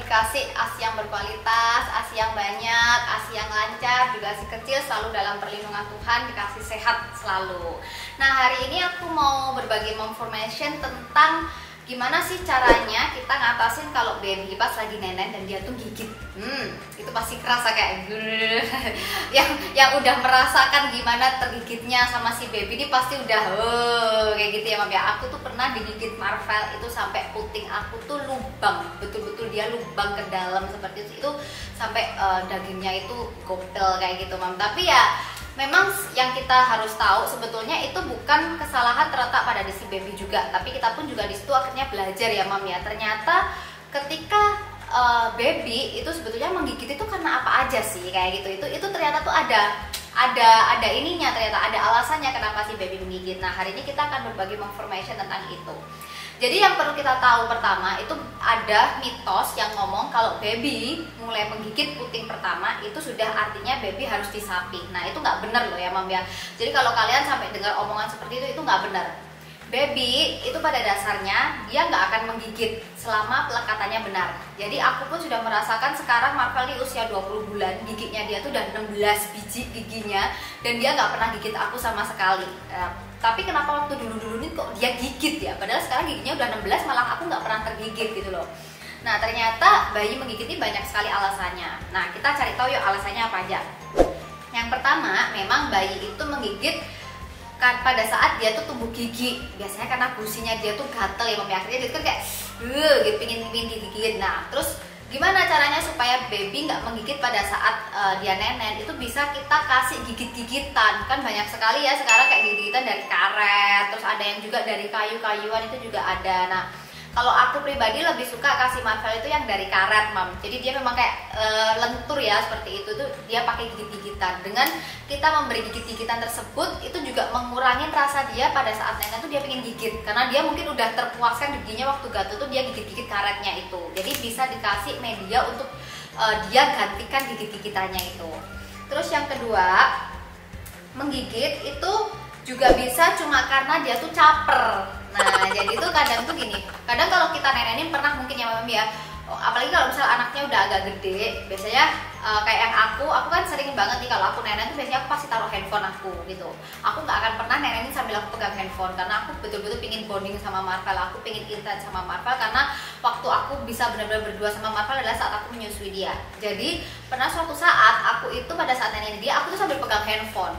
dikasih ASI yang berkualitas, ASI yang banyak, ASI yang lancar, juga ASI kecil selalu dalam perlindungan Tuhan, dikasih sehat selalu. Nah, hari ini aku mau berbagi information tentang gimana sih caranya kita ngatasin kalau baby pas lagi nenen dan dia tuh gigit. Itu pasti kerasa kayak yang udah merasakan gimana tergigitnya sama si baby ini pasti udah kayak gitu ya Mam ya. Aku tuh pernah digigit Marvel itu sampai puting aku tuh lubang, betul-betul dia lubang ke dalam seperti itu sampai dagingnya itu gopel kayak gitu Mam. Tapi ya memang yang kita harus tahu sebetulnya itu bukan kesalahan terletak pada si baby juga, tapi kita pun juga di situ akhirnya belajar ya Mam ya. Ternyata ketika baby itu sebetulnya menggigit itu karena apa aja sih kayak gitu. Itu ternyata tuh ada ininya, ternyata ada alasannya kenapa si baby menggigit. Nah, hari ini kita akan berbagi information tentang itu. Jadi yang perlu kita tahu pertama itu ada mitos yang ngomong kalau baby mulai menggigit puting pertama itu sudah artinya baby harus disapih. Nah, itu nggak benar loh ya Mam ya. Jadi kalau kalian sampai dengar omongan seperti itu nggak benar. Baby itu pada dasarnya dia nggak akan menggigit selama pelekatannya benar. Jadi aku pun sudah merasakan sekarang Marvel di usia 20 bulan giginya dia tuh udah 16 biji giginya dan dia nggak pernah gigit aku sama sekali. Tapi kenapa waktu dulu-dulu ini kok dia gigit ya? Padahal sekarang giginya udah 16 malah aku nggak pernah tergigit gitu loh. Nah, ternyata bayi menggigit ini banyak sekali alasannya. Nah, kita cari tahu yuk alasannya apa aja. Yang pertama, memang bayi itu menggigit kan pada saat dia tuh tumbuh gigi. Biasanya karena gusinya dia tuh gatel ya Mami, akhirnya dia tuh kayak gitu pingin digigit. Nah, terus gimana caranya supaya baby nggak menggigit pada saat dia nenen? Itu bisa kita kasih gigit-gigitan. Kan banyak sekali ya sekarang kayak gigit-gigitan dari karet, terus ada yang juga dari kayu-kayuan itu juga ada. Nah, kalau aku pribadi lebih suka kasih Marvel itu yang dari karet Mam. Jadi dia memang kayak lentur ya seperti itu tuh, dia pakai gigit-gigitan. Dengan kita memberi gigit-gigitan tersebut itu juga mengurangi rasa dia pada saat nenen tuh dia pengen gigit, karena dia mungkin udah terpuaskan giginya waktu gatel tuh dia gigit-gigit karetnya itu. Jadi bisa dikasih media untuk dia gantikan gigit-gigitannya itu. Terus yang kedua, menggigit itu juga bisa cuma karena dia tuh caper. Nah, jadi tuh kadang tuh gini, kadang kalau kita nenenin pernah mungkin ya Mami ya, apalagi kalau misalnya anaknya udah agak gede, biasanya kayak yang aku kan sering banget nih kalau aku nenen tuh biasanya aku pasti taruh handphone aku gitu. Aku nggak akan pernah nenenin sambil aku pegang handphone, karena aku betul-betul pingin bonding sama Marvel, aku pingin intens sama Marvel, karena waktu aku bisa benar-benar berdua sama Marvel adalah saat aku menyusui dia. Jadi pernah suatu saat aku itu pada saat nenenin dia, aku tuh sambil pegang handphone.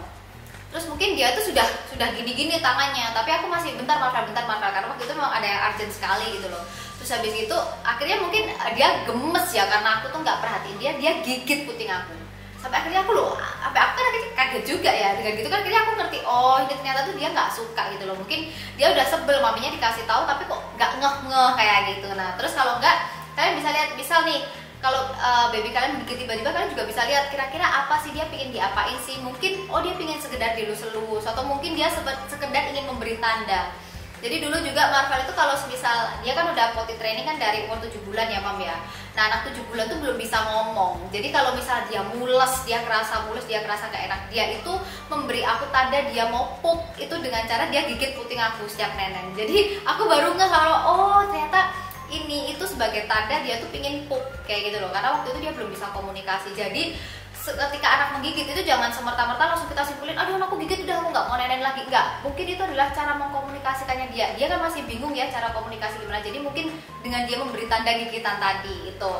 Terus mungkin dia tuh sudah gini-gini tangannya, tapi aku masih bentar Marvel, karena waktu itu memang ada yang urgent sekali gitu loh. Terus habis itu akhirnya mungkin dia gemes ya, karena aku tuh nggak perhatiin dia gigit puting aku. Sampai akhirnya aku kan kaget juga ya, dengan gitu kan akhirnya aku ngerti, oh ini ternyata tuh dia nggak suka gitu loh. Mungkin dia udah sebel maminya dikasih tahu tapi kok nggak ngeh kayak gitu. Nah, terus kalau nggak, kalian bisa lihat, misal nih kalau baby kalian menggigit tiba-tiba, kalian juga bisa lihat kira-kira apa sih dia pengen diapain sih. Mungkin dia pengen sekedar dilus-lus, atau mungkin dia sekedar ingin memberi tanda. Jadi dulu juga Marvel itu kalau misal dia kan udah potty training kan dari umur 7 bulan ya Mam ya. Nah, anak 7 bulan tuh belum bisa ngomong. Jadi kalau misal dia mules, dia kerasa gak enak, dia itu memberi aku tanda dia mau pup itu dengan cara dia gigit puting aku setiap nenen. Jadi aku baru ngeh kalau oh ternyata ini itu sebagai tanda dia tuh pingin pup kayak gitu loh, karena waktu itu dia belum bisa komunikasi. Jadi ketika anak menggigit itu jangan semerta-merta langsung kita simpulin, aduh anakku gigit udah aku nggak mau nenen lagi. Enggak, mungkin itu adalah cara mengkomunikasikannya dia kan masih bingung ya cara komunikasi gimana. Jadi mungkin dengan dia memberi tanda gigitan tadi itu.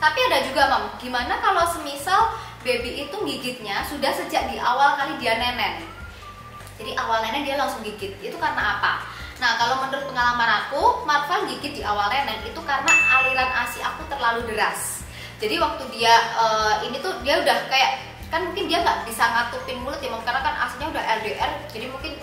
Tapi ada juga Mam, gimana kalau semisal baby itu gigitnya sudah sejak di awal kali dia nenen. Jadi awal nenen dia langsung gigit, itu karena apa? Nah, kalau menurut pengalaman aku, Marvel gigit di awal nenen itu karena aliran ASI aku terlalu deras. Jadi waktu dia ini tuh dia udah kayak, kan mungkin dia nggak bisa ngatupin mulut ya Mam, karena kan ASInya udah LDR, jadi mungkin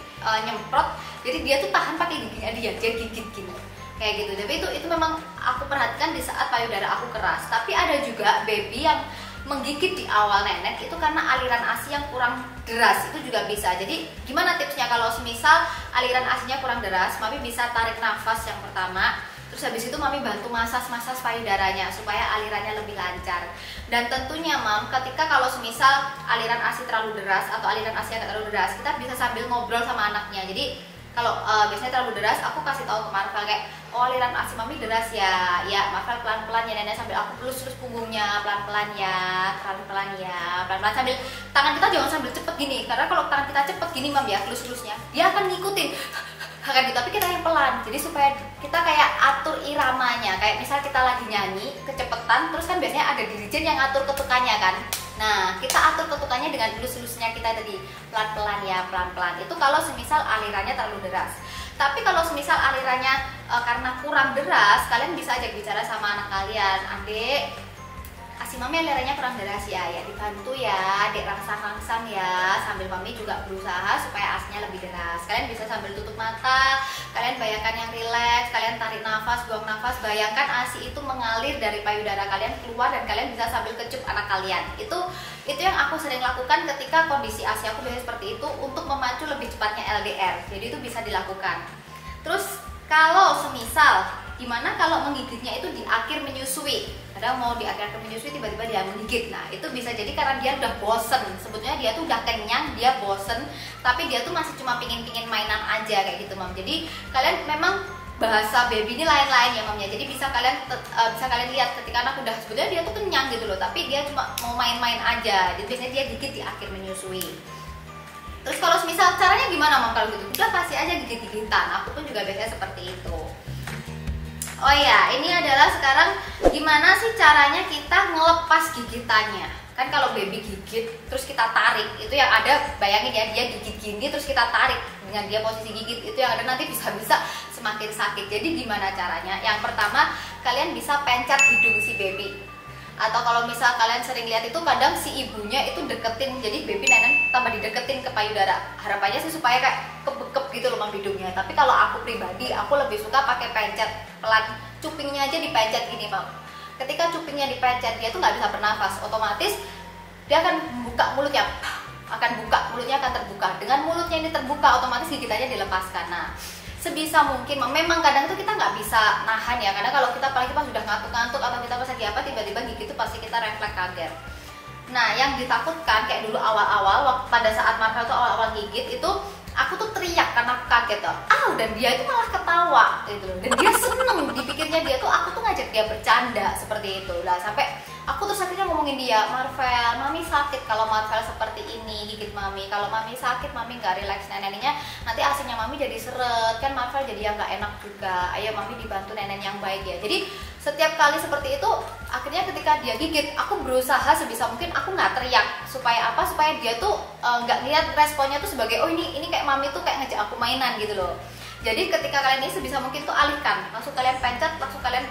nyemprot. Jadi dia tuh tahan pakai giginya dia gigit gini kayak gitu. Tapi itu memang aku perhatikan di saat payudara aku keras. Tapi ada juga baby yang menggigit di awal nenek itu karena aliran ASI yang kurang deras, itu juga bisa. Jadi gimana tipsnya kalau semisal aliran ASInya kurang deras? Mami bisa tarik nafas yang pertama, terus habis itu Mami bantu masas payudaranya supaya alirannya lebih lancar. Dan tentunya Mam, ketika kalau semisal aliran ASI terlalu deras atau aliran ASI agak terlalu deras, kita bisa sambil ngobrol sama anaknya. Jadi Kalau biasanya terlalu deras, aku kasih tahu ke Marvel kayak, oh aliran ASI mami deras ya, ya Marvel pelan-pelan ya nenek, sambil aku pelus-pelus punggungnya pelan-pelan ya, pelan-pelan ya, pelan-pelan, sambil tangan kita jangan sambil cepet gini, karena kalau tangan kita cepet gini mam ya, pelus-pelusnya dia akan ngikutin akan gitu, tapi kita yang pelan, jadi supaya kita kayak atur iramanya, kayak misal kita lagi nyanyi kecepetan, terus kan biasanya ada dirijen yang atur ketukannya kan. Nah, kita atur ketukannya dengan elus-elusnya kita tadi, pelan-pelan ya, pelan-pelan. Itu kalau semisal alirannya terlalu deras. Tapi kalau semisal alirannya karena kurang deras, kalian bisa ajak bicara sama anak kalian, adik, ASI mami alirannya kurang deras ya, ya dibantu ya, adik rangsang-rangsang ya, sambil mami juga berusaha supaya ASInya lebih deras. Kalian bisa sambil tutup mata, kalian bayangkan yang rileks, kalian tarik nafas, buang nafas, bayangkan ASI itu mengalir dari payudara kalian keluar dan kalian bisa sambil kecup anak kalian. Itu yang aku sering lakukan ketika kondisi ASI aku biasanya seperti itu untuk memacu lebih cepatnya LDR. Jadi itu bisa dilakukan. Terus kalau semisal gimana kalau menggigitnya itu di akhir menyusui, kadang mau di akhir menyusui tiba-tiba dia menggigit. Nah itu bisa jadi karena dia udah bosen, sebetulnya dia tuh udah kenyang, dia bosen, tapi dia tuh masih cuma pingin mainan aja kayak gitu mam. Jadi kalian memang bahasa baby ini lain-lain ya mam ya, jadi bisa kalian lihat ketika anak udah sebetulnya dia tuh kenyang gitu loh, tapi dia cuma mau main-main aja, jadi biasanya dia gigit di akhir menyusui. Terus kalau misal caranya gimana mam kalau gitu? Udah kasih aja gigit-gigitan, aku pun juga biasanya seperti itu. Oh ya, ini adalah sekarang gimana sih caranya kita ngelepas gigitannya. Kan kalau baby gigit, terus kita tarik, itu yang ada, bayangin ya, dia gigit gini, terus kita tarik dengan dia posisi gigit, itu yang ada nanti bisa-bisa semakin sakit. Jadi gimana caranya? Yang pertama, kalian bisa pencet hidung si baby. Atau kalau misal kalian sering lihat itu kadang si ibunya itu deketin, jadi baby nenek tambah dideketin ke payudara. Harapannya sih supaya kayak kebekep gitu loh mam hidungnya. Tapi kalau aku pribadi, aku lebih suka pakai pencet pelan, cupingnya aja dipencet gini mam. Ketika cupingnya dipencet, dia tuh nggak bisa bernafas, otomatis dia akan buka mulutnya, mulutnya akan terbuka. Dengan mulutnya ini terbuka, otomatis gigitannya dilepaskan. Nah, sebisa mungkin memang kadang itu kita nggak bisa nahan ya, karena kalau kita apalagi pas sudah ngantuk-ngantuk atau kita pas lagi apa tiba-tiba gigit itu pasti kita refleks kaget. Nah yang ditakutkan kayak dulu awal-awal pada saat Marvel tuh awal-awal gigit itu aku tuh teriak karena aku kaget tuh, dan dia itu malah ketawa gitu loh, dan dia seneng, dipikirnya dia tuh aku tuh ngajak dia bercanda seperti itu lah, sampai aku tuh akhirnya ngomongin dia, Marvel, mami sakit kalau Marvel seperti ini gigit mami, kalau mami sakit mami nggak relax neneknya, nanti aslinya mami jadi seret kan, Marvel jadi yang nggak enak juga, ayo mami dibantu nenek yang baik ya. Jadi setiap kali seperti itu, akhirnya ketika dia gigit, aku berusaha sebisa mungkin aku nggak teriak, supaya apa? Supaya dia tuh nggak lihat responnya tuh sebagai oh ini kayak mami tuh kayak ngajak aku mainan gitu loh. Jadi ketika kalian ini sebisa mungkin tuh alihkan, langsung kalian pencet, langsung kalian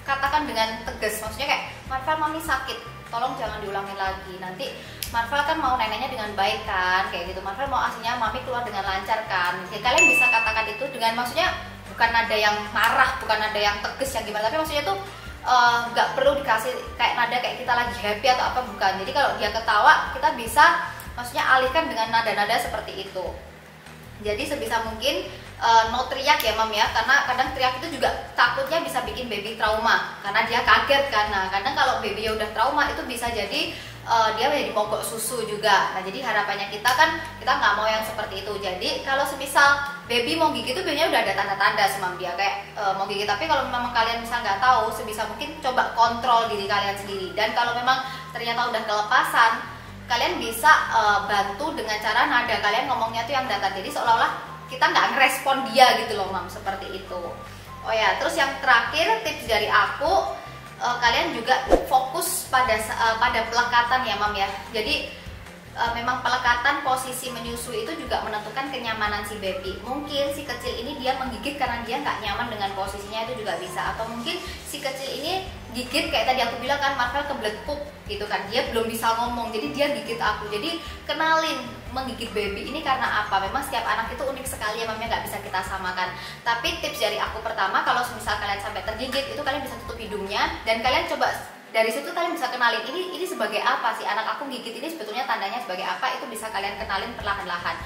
katakan dengan tegas, maksudnya kayak Marvel mami sakit, tolong jangan diulangin lagi, nanti Marvel kan mau neneknya dengan baik kan, kayak gitu, Marvel mau aslinya mami keluar dengan lancar kan. Jadi kalian bisa katakan itu dengan maksudnya bukan nada yang marah, bukan nada yang tegas yang gimana, tapi maksudnya tuh nggak perlu dikasih kayak nada kayak kita lagi happy atau apa, bukan. Jadi kalau dia ketawa, kita bisa maksudnya alihkan dengan nada-nada seperti itu. Jadi sebisa mungkin no teriak ya mam ya, karena kadang teriak itu juga takutnya bisa bikin baby trauma karena dia kaget kan. Nah kadang kalau baby udah trauma itu bisa jadi dia jadi mogok susu juga. Nah jadi harapannya kita kan kita nggak mau yang seperti itu. Jadi kalau semisal baby mau gigit itu biasanya udah ada tanda-tanda semam dia kayak mau gigit, tapi kalau memang kalian misal nggak tahu, sebisa mungkin coba kontrol diri kalian sendiri. Dan kalau memang ternyata udah kelepasan, kalian bisa bantu dengan cara nada kalian ngomongnya tuh yang datar, jadi seolah-olah kita nggak ngerespon dia gitu loh mam, seperti itu. Oh ya, terus yang terakhir tips dari aku, kalian juga fokus pada pelekatan ya mam ya. Jadi memang pelekatan posisi menyusui itu juga menentukan kenyamanan si baby. Mungkin si kecil ini dia menggigit karena dia nggak nyaman dengan posisinya, itu juga bisa. Atau mungkin si kecil ini gigit kayak tadi aku bilang kan, Marvel kebelet pup gitu kan, dia belum bisa ngomong, jadi dia gigit aku. Jadi kenalin menggigit baby ini karena apa. Memang setiap anak itu unik sekali ya mamnya, nggak bisa kita samakan. Tapi tips dari aku pertama, kalau misal kalian sampai tergigit itu kalian bisa tutup hidungnya, dan kalian coba dari situ kalian bisa kenalin ini sebagai apa sih, anak aku gigit ini sebetulnya tandanya sebagai apa, itu bisa kalian kenalin perlahan-lahan.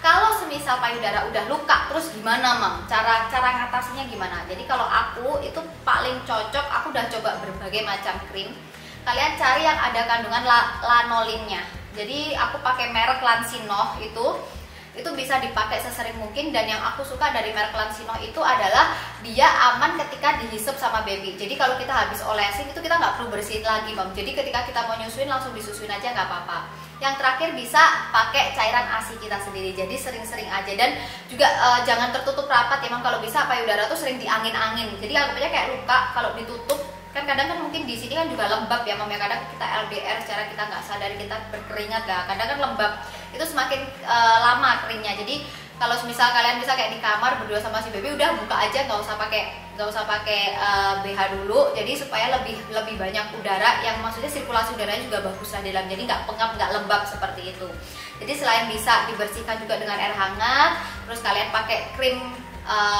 Kalau semisal payudara udah luka, terus gimana mam? Cara ngatasinya gimana? Jadi kalau aku itu paling cocok, aku udah coba berbagai macam krim. Kalian cari yang ada kandungan lanolinnya. Jadi aku pakai merek Lansinoh itu itu bisa dipakai sesering mungkin. Dan yang aku suka dari merek Lansinoh itu adalah dia aman ketika dihisap sama baby. Jadi kalau kita habis olesin itu kita nggak perlu bersihin lagi, Mom. Jadi ketika kita mau nyusuin langsung disusuin aja, nggak apa-apa. Yang terakhir bisa pakai cairan ASI kita sendiri. Jadi sering-sering aja, dan juga jangan tertutup rapat ya, Mom. Kalau bisa payudara tuh sering diangin-angin. Jadi anggapnya kayak luka kalau ditutup. Kan kadang kan mungkin di sini kan juga lembab ya, Mom, ya. Kadang kita LDR secara kita nggak sadar kita berkeringat lah. Kadang kan lembab itu semakin lama keringnya. Jadi kalau misal kalian bisa kayak di kamar berdua sama si baby, udah buka aja, nggak usah pakai BH dulu. Jadi supaya lebih banyak udara, yang maksudnya sirkulasi udaranya juga bagus lah di dalam. Jadi nggak pengap, nggak lembab seperti itu. Jadi selain bisa dibersihkan juga dengan air hangat, terus kalian pakai krim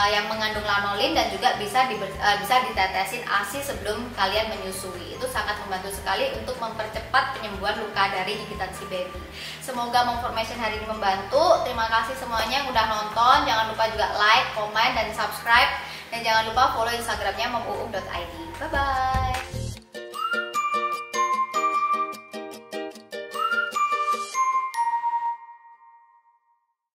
yang mengandung lanolin, dan juga bisa ditetesin ASI sebelum kalian menyusui. Itu sangat membantu sekali untuk mempercepat penyembuhan luka dari gigitan si baby. Semoga information hari ini membantu. Terima kasih semuanya yang udah nonton. Jangan lupa juga like, comment, dan subscribe. Dan jangan lupa follow Instagramnya momuung.id. Bye bye.